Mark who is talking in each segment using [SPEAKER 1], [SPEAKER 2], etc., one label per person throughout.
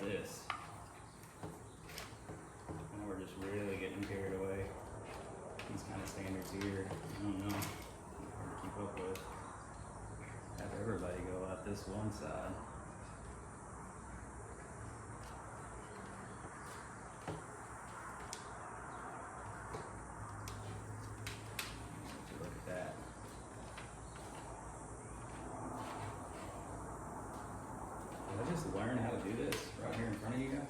[SPEAKER 1] this. Now we're just really getting carried away. These kind of standards here, I don't know, hard to keep up with. Have everybody go out this one side. Look at that. Did I just learn how to do this right here in front of you guys?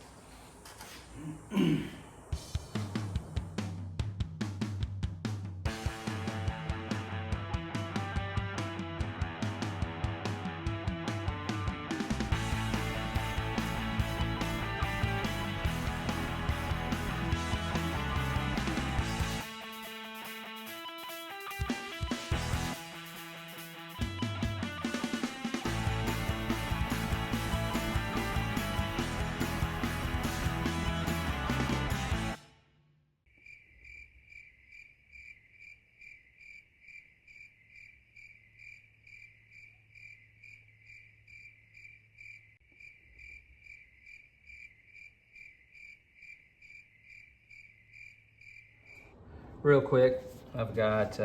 [SPEAKER 1] Real quick, I've got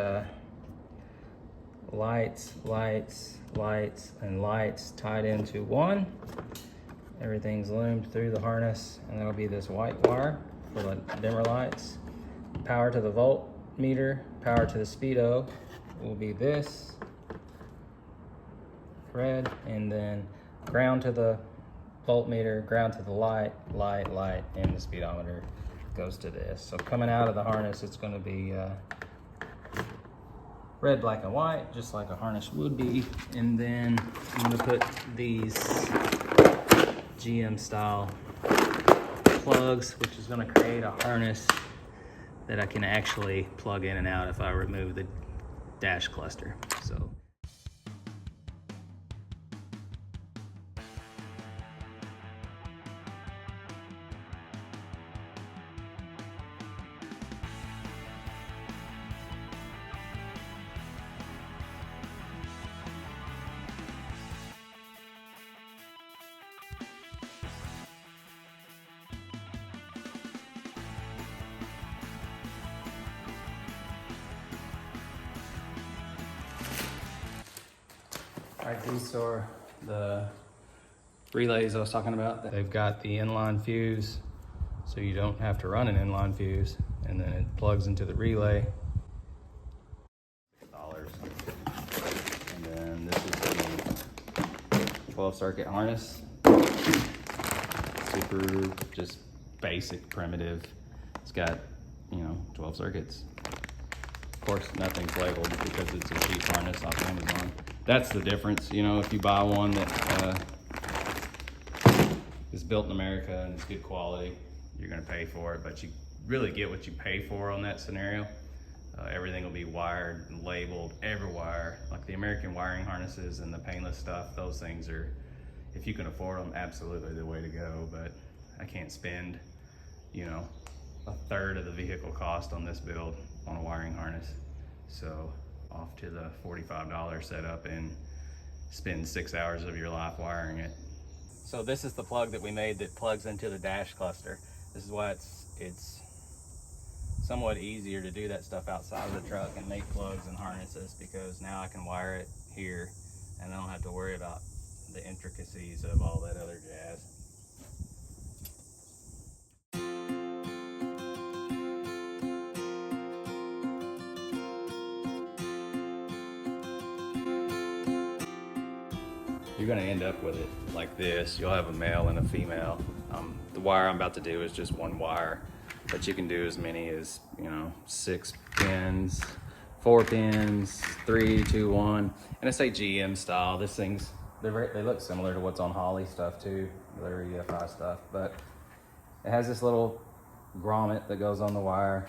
[SPEAKER 1] lights, and lights tied into one. Everything's loomed through the harness, and that'll be this white wire for the dimmer lights. Power to the voltmeter, power to the speedo will be this thread, and then ground to the voltmeter, ground to the light, and the speedometer goes to this. So coming out of the harness, it's going to be red, black, and white, just like a harness would be. And then I'm going to put these GM style plugs, which is going to create a harness that I can actually plug in and out if I remove the dash cluster. So alright, these are the relays I was talking about. They've got the inline fuse, so you don't have to run an inline fuse, and then it plugs into the relay. And then this is the 12 circuit harness. Super just basic, primitive. It's got, 12 circuits. Of course, nothing's labeled because it's a cheap harness off Amazon. That's the difference, if you buy one that is built in America and it's good quality, you're gonna pay for it, but you really get what you pay for on that scenario. Everything will be wired and labeled, every wire, like the American wiring harnesses and the painless stuff. Those things are, if you can afford them, absolutely the way to go, but I can't spend, a third of the vehicle cost on this build on a wiring harness. So off to the $45 setup and spend 6 hours of your life wiring it. So this is the plug that we made that plugs into the dash cluster. This is why it's somewhat easier to do that stuff outside of the truck and make plugs and harnesses, because now I can wire it here and I don't have to worry about the intricacies of all that other jazz. You're gonna end up with it like this. You'll have a male and a female. The wire I'm about to do is just one wire, but you can do as many as, 6 pins, 4 pins, 3, 2, 1. And it's a GM style. This thing's, they look similar to what's on Holley stuff too, their EFI stuff, but it has this little grommet that goes on the wire,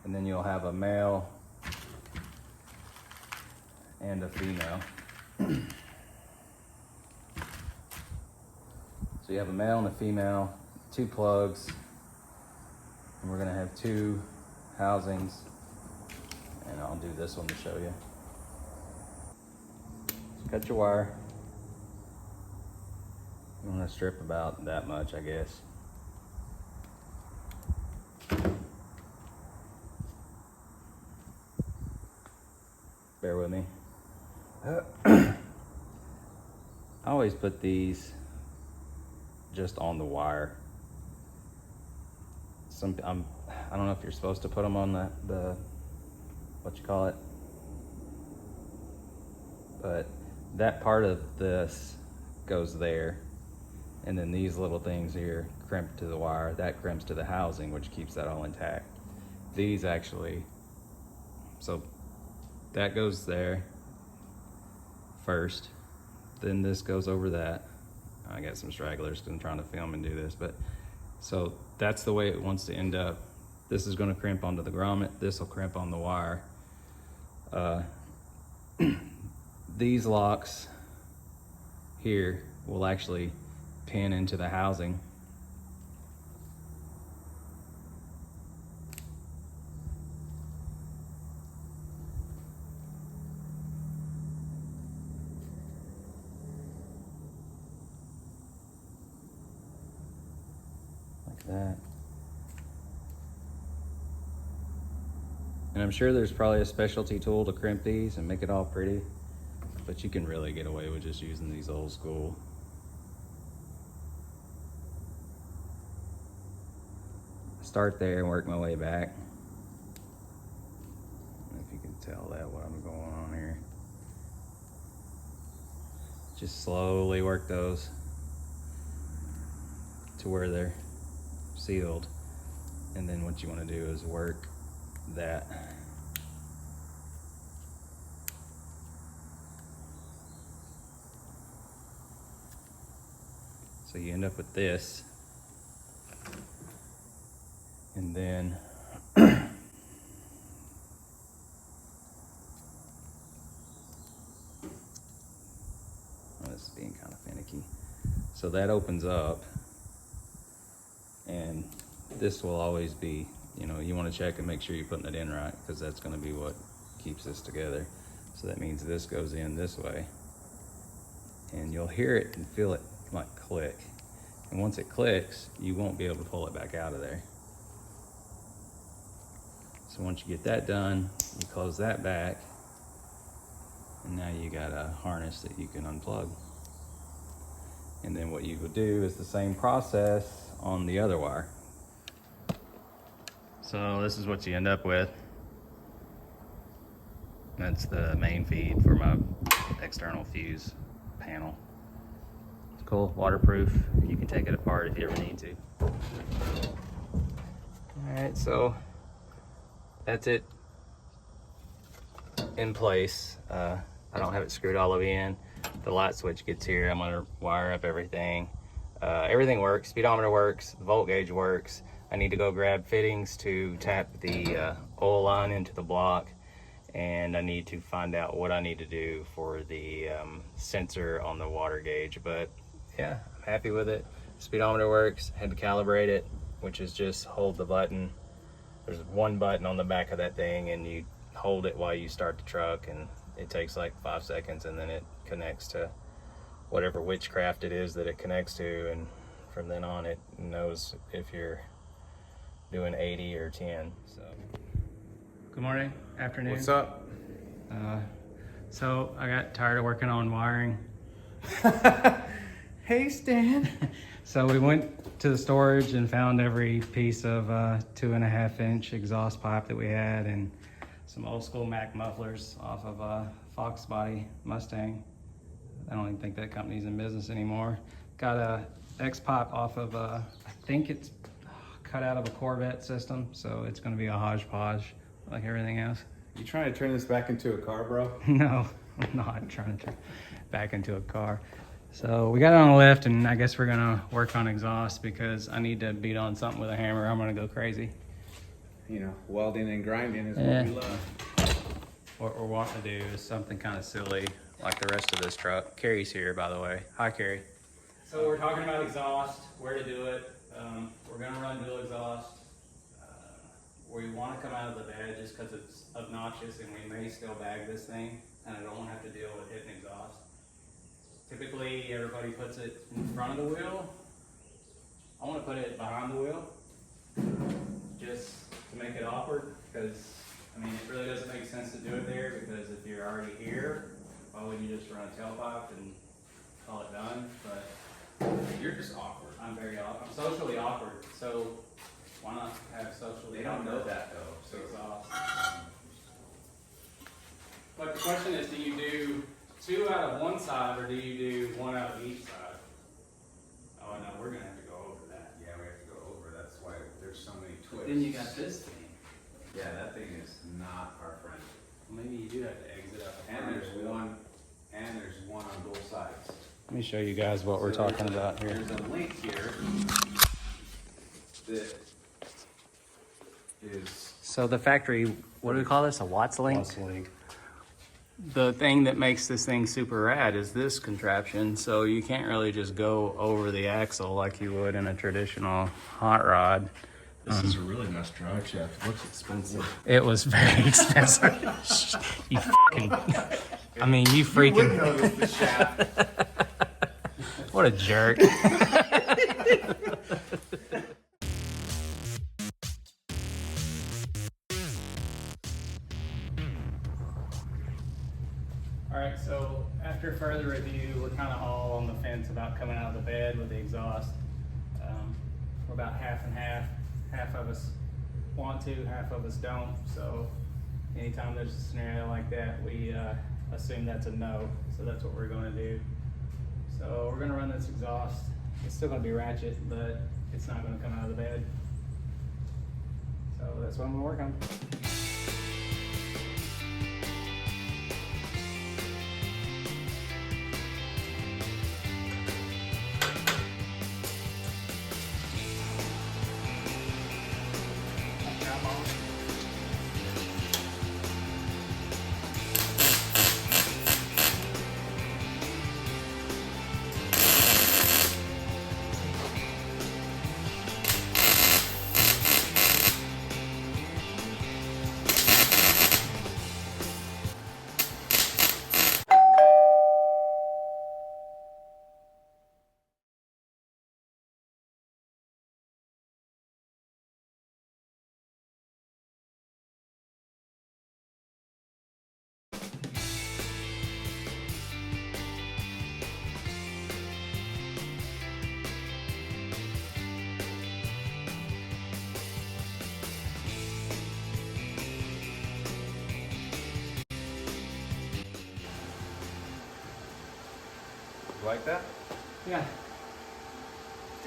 [SPEAKER 1] and then you'll have a male and a female. So you have a male and a female, 2 plugs, and we're gonna have 2 housings, and I'll do this one to show you. Cut your wire. I'm gonna strip about that much, I guess. Bear with me. I always put these just on the wire. I don't know if you're supposed to put them on the what you call it, but that part of this goes there, and then these little things here crimp to the wire. That crimps to the housing, which keeps that all intact. These actually, so that goes there first, then this goes over that. I got some stragglers because I'm trying to film and do this, but so that's the way it wants to end up. This is going to crimp onto the grommet. This will crimp on the wire. These locks here will actually pin into the housing. Like that. And I'm sure there's probably a specialty tool to crimp these and make it all pretty, but you can really get away with just using these old school. Start there and work my way back. I don't know if you can tell that what I'm going on here. Just slowly work those to where they're sealed. And then what you want to do is work that. So you end up with this, and then oh, this is being kind of finicky. So that opens up, and this will always be, you know, you want to check and make sure you're putting it in right, because that's going to be what keeps this together. So that means this goes in this way, and you'll hear it and feel it like click. And once it clicks, you won't be able to pull it back out of there. So once you get that done, you close that back, and now you got a harness that you can unplug. And then what you would do is the same process on the other wire. So this is what you end up with. That's the main feed for my external fuse panel. It's cool, waterproof. You can take it apart if you ever need to. All right, so that's it in place. I don't have it screwed all the way in. The light switch gets here. I'm gonna wire up everything. Everything works. Speedometer works. The volt gauge works. I need to go grab fittings to tap the oil line into the block, and I need to find out what I need to do for the sensor on the water gauge. But yeah, I'm happy with it. Speedometer works. Had to calibrate it, which is just hold the button. There's one button on the back of that thing, and you hold it while you start the truck, and it takes like 5 seconds, and then it connects to whatever witchcraft it is that it connects to, and from then on it knows if you're doing 80 or 10. So good morning, afternoon.
[SPEAKER 2] What's up?
[SPEAKER 1] So I got tired of working on wiring.
[SPEAKER 2] Hey, Stan.
[SPEAKER 1] So we went to the storage and found every piece of 2.5-inch exhaust pipe that we had, and some old school Mac mufflers off of a Fox body Mustang. I don't even think that company's in business anymore. Got a X-pipe off of I think it's cut out of a Corvette system, so it's going to be a hodgepodge like everything else.
[SPEAKER 2] You trying to turn this back into a car, bro?
[SPEAKER 1] No, I'm not trying to turn back into a car. So we got it on the lift, and I guess we're gonna work on exhaust because I need to beat on something with a hammer. I'm gonna go crazy.
[SPEAKER 2] You know, welding and grinding is what we love.
[SPEAKER 1] What we're wanting to do is something kind of silly like the rest of this truck. Carrie's here, by the way. Hi, Carrie. So we're talking about exhaust, where to do it. We're gonna run dual exhaust. We want to come out of the bed just because it's obnoxious, and we may still bag this thing, and I don't want to have to deal with hitting exhaust. Typically, everybody puts it in front of the wheel. I want to put it behind the wheel, just to make it awkward, because, I mean, it really doesn't make sense to do it there, because if you're already here, why would you just run a tailpipe and call it done? But
[SPEAKER 2] You're just awkward.
[SPEAKER 1] I'm very awkward. I'm socially awkward, so why not have socially
[SPEAKER 2] They don't
[SPEAKER 1] awkward
[SPEAKER 2] know that though. So
[SPEAKER 1] exhaust? But the question is, do you do 2 out of one side, or do you do 1 out of each side? Oh no, we're gonna have to go over that.
[SPEAKER 2] yeah, we have to go over. That's why there's so many twists.
[SPEAKER 1] Then you got this thing.
[SPEAKER 2] Yeah, that thing is not our friend.
[SPEAKER 1] Well, maybe you do have to exit out the
[SPEAKER 2] And
[SPEAKER 1] front.
[SPEAKER 2] there's one on both sides.
[SPEAKER 1] Let me show you guys what we're
[SPEAKER 2] So
[SPEAKER 1] talking about here.
[SPEAKER 2] There's a link here that is
[SPEAKER 1] So the factory, what do we call this? A Watts link? The thing that makes this thing super rad is this contraption. So you can't really just go over the axle like you would in a traditional hot rod.
[SPEAKER 3] This is a really nice drive shaft. It looks expensive.
[SPEAKER 1] It was very expensive. You fucking, I mean, you freaking,
[SPEAKER 2] notice the shaft.
[SPEAKER 1] what a jerk. All right, so after further review, we're kind of all on the fence about coming out of the bed with the exhaust. We're about half and half. Half of us want to, half of us don't. So anytime there's a scenario like that, we assume that's a no. So that's what we're going to do. So we're going to run this exhaust. It's still going to be ratchet, but it's not going to come out of the bed. So that's what I'm going to work on.
[SPEAKER 2] Like that?
[SPEAKER 1] Yeah,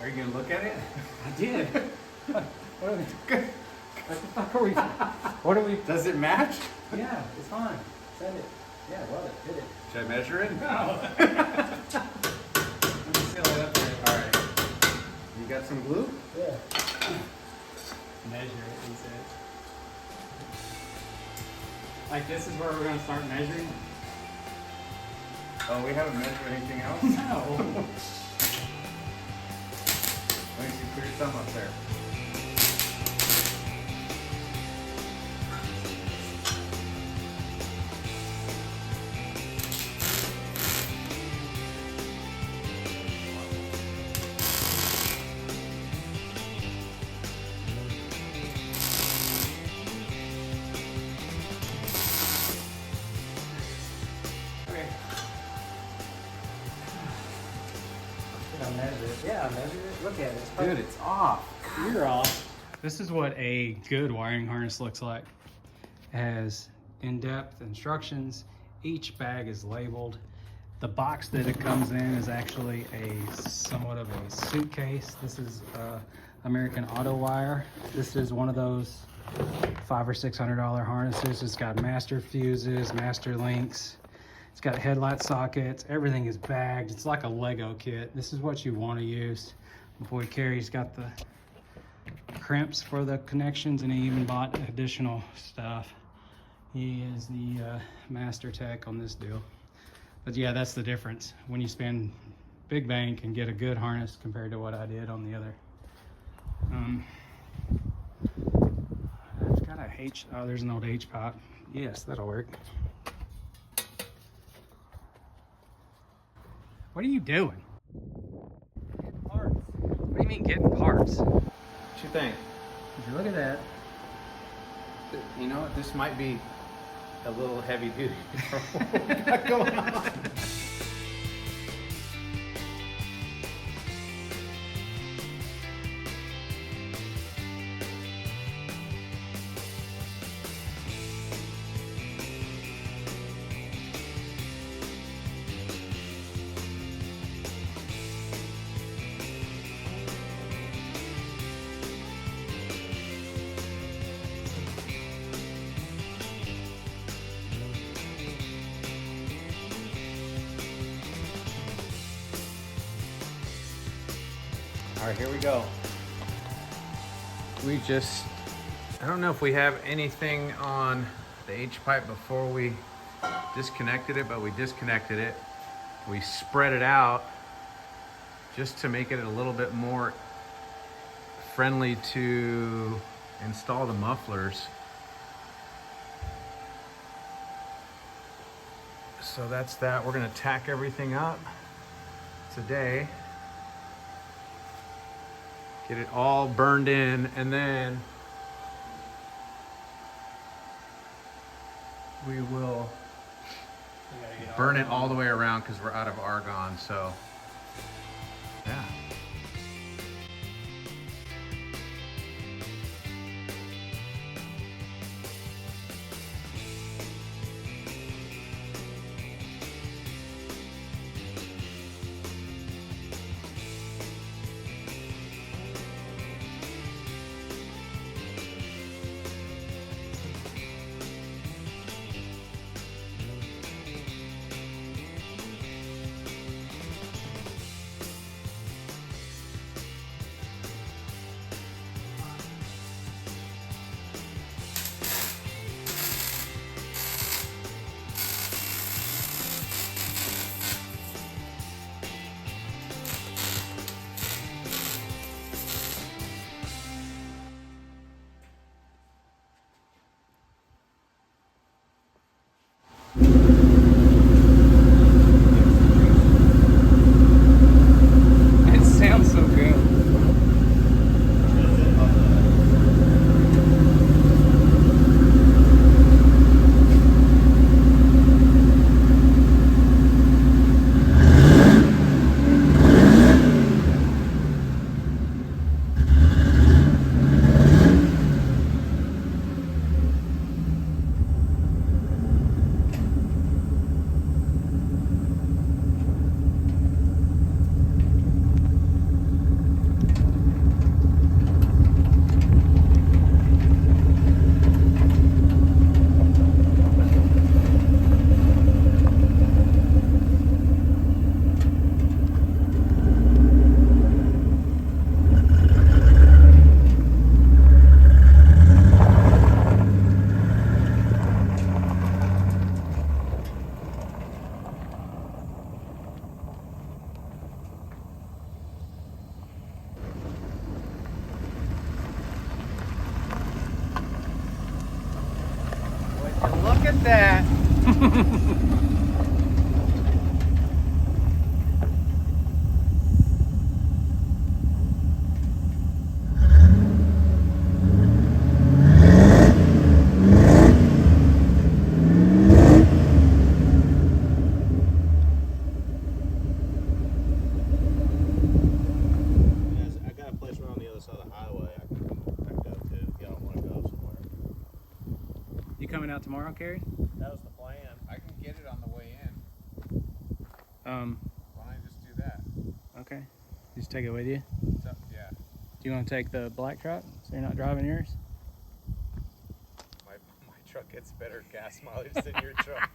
[SPEAKER 2] Are you gonna look at it?
[SPEAKER 1] I did. What the fuck are we? What are we?
[SPEAKER 2] Does it match?
[SPEAKER 1] Yeah, it's fine. Send it. Yeah, love it. Hit it.
[SPEAKER 2] Should I measure it?
[SPEAKER 1] No. Let me seal it up there.
[SPEAKER 2] All right. You got some glue?
[SPEAKER 1] Yeah. Measure it, he said. Like this is where we're gonna start measuring?
[SPEAKER 2] Oh, we haven't measured anything else?
[SPEAKER 1] No.
[SPEAKER 2] Let me see, put your thumb up there.
[SPEAKER 1] Okay. Did I measure it? Yeah, I measured it. Look at it. It's
[SPEAKER 2] Dude, it's off.
[SPEAKER 1] You're off. This is what a good wiring harness looks like. It has in-depth instructions. Each bag is labeled. The box that it comes in is actually somewhat of a suitcase. This is American Auto Wire. This is one of those $500 or $600 harnesses. It's got master fuses, master links. It's got headlight sockets. Everything is bagged. It's like a Lego kit. This is what you want to use. My boy Kerry's got the crimps for the connections, and he even bought additional stuff. He is the master tech on this deal. But yeah, that's the difference when you spend big bank and get a good harness compared to what I did on the other. I've got a oh, there's an old H-pipe. Yes, that'll work.
[SPEAKER 4] What are you doing?
[SPEAKER 2] Parts.
[SPEAKER 4] What do you mean getting parts?
[SPEAKER 2] What you think?
[SPEAKER 4] If you look at that,
[SPEAKER 2] You know, this might be a little heavy duty for what we got going on. All right, here we go. I don't know if we have anything on the H-pipe before we disconnected it, but we disconnected it. We spread it out just to make it a little bit more friendly to install the mufflers. So that's that. We're gonna tack everything up today. Get it all burned in, and then we will burn it all the way around because we're out of argon. So yeah.
[SPEAKER 4] it sounds so good.
[SPEAKER 2] Look at that.
[SPEAKER 3] I got a place around the other side of the highway I can go to if y'all want to go somewhere.
[SPEAKER 4] You coming out tomorrow, Carrie?
[SPEAKER 3] That was the plan.
[SPEAKER 2] I can get it on the way in. Why don't I just do that?
[SPEAKER 4] Okay. Just take it with you.
[SPEAKER 2] So, yeah,
[SPEAKER 4] Do you want to take the black truck so you're not driving yours?
[SPEAKER 2] my truck gets better gas mileage than your truck.